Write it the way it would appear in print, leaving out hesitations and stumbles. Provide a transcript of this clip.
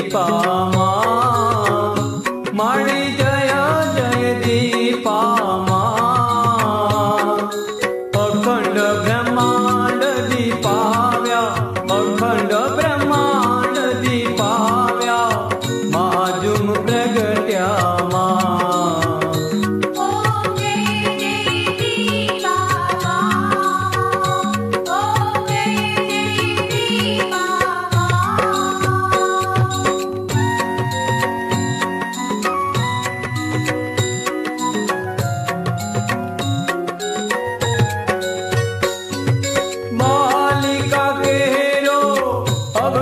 दीपामा मणि जय जय दीपामा अखंड ब्रह्मांड दीपाव्या अखंड ब्रह्मांड दीपाव्या महाजूम प्रगट्या मा अब